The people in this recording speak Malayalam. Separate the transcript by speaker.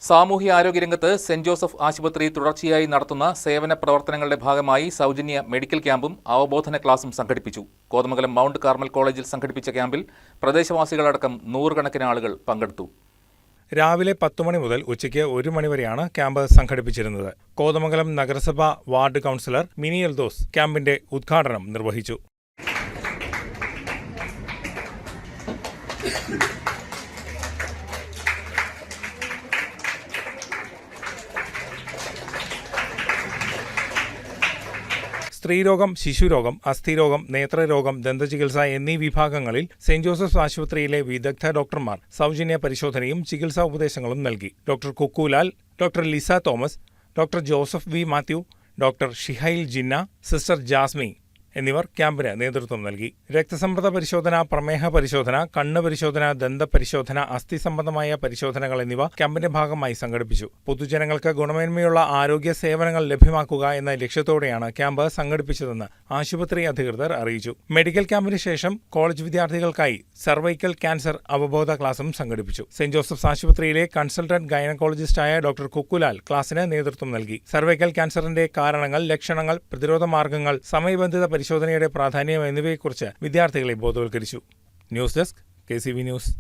Speaker 1: സാമൂഹ്യാരോഗ്യരംഗത്ത് സെന്റ് ജോസഫ് ആശുപത്രി തുടർച്ചയായി നടത്തുന്ന സേവന പ്രവർത്തനങ്ങളുടെ ഭാഗമായി സൗജന്യ മെഡിക്കൽ ക്യാമ്പും അവബോധന ക്ലാസും സംഘടിപ്പിച്ചു. കോതമംഗലം മൗണ്ട് കാർമൽ കോളേജിൽ സംഘടിപ്പിച്ച ക്യാമ്പിൽ പ്രദേശവാസികളടക്കം നൂറുകണക്കിന് ആളുകൾ പങ്കെടുത്തു.
Speaker 2: രാവിലെ 10 മണി മുതൽ ഉച്ചയ്ക്ക് 1 മണി വരെയാണ് ക്യാമ്പ് സംഘടിപ്പിച്ചിരുന്നത്. കോതമംഗലം നഗരസഭ വാർഡ് കൗൺസിലർ മിനി എൽദോസ് ക്യാമ്പിന്റെ ഉദ്ഘാടനം നിർവഹിച്ചു. സ്ത്രീരോഗം, ശിശുരോഗം, അസ്ഥിരോഗം, നേത്രരോഗം, ദന്തചികിത്സ എന്നീ വിഭാഗങ്ങളിൽ സെന്റ് ജോസഫ് ആശുപത്രിയിലെ വിദഗ്ധ ഡോക്ടർമാർ സൗജന്യ പരിശോധനയും ചികിത്സാ ഉപദേശങ്ങളും നൽകി. Doctor Kukkulal, doctor Lisa Thomas, doctor Joseph V Mathew, doctor Shihail Jinna, sister Jasmi എന്നിവർ ക്യാമ്പിന് നേതൃത്വം നൽകി. രക്തസമ്മർദ്ദ പരിശോധന, പ്രമേഹ പരിശോധന, കണ്ണ് പരിശോധന, ദന്തപരിശോധന, അസ്ഥി സംബന്ധമായ പരിശോധനകൾ എന്നിവ ക്യാമ്പിന്റെ ഭാഗമായി സംഘടിപ്പിച്ചു. പൊതുജനങ്ങൾക്ക് ഗുണമേന്മയുള്ള ആരോഗ്യ സേവനങ്ങൾ ലഭ്യമാക്കുക എന്ന ലക്ഷ്യത്തോടെയാണ് ക്യാമ്പ് സംഘടിപ്പിച്ചതെന്ന് ആശുപത്രി അധികൃതർ അറിയിച്ചു. മെഡിക്കൽ ക്യാമ്പിന് ശേഷം കോളേജ് വിദ്യാർത്ഥികൾക്കായി സർവൈക്കൽ ക്യാൻസർ അവബോധ ക്ലാസും സംഘടിപ്പിച്ചു. സെന്റ് ജോസഫ്സ് ആശുപത്രിയിലെ കൺസൾട്ടന്റ് ഗൈനക്കോളജിസ്റ്റായ ഡോക്ടർ കുക്കുലാൽ ക്ലാസിന് നേതൃത്വം നൽകി. സർവൈക്കൽ ക്യാൻസറിന്റെ കാരണങ്ങൾ, ലക്ഷണങ്ങൾ, പ്രതിരോധ മാർഗങ്ങൾ, സമയബന്ധിത പരിശോധനയുടെ പ്രാധാന്യം എന്നിവയെക്കുറിച്ച് വിദ്യാർത്ഥികളെ ബോധവൽക്കരിച്ചു. News desk KCV news.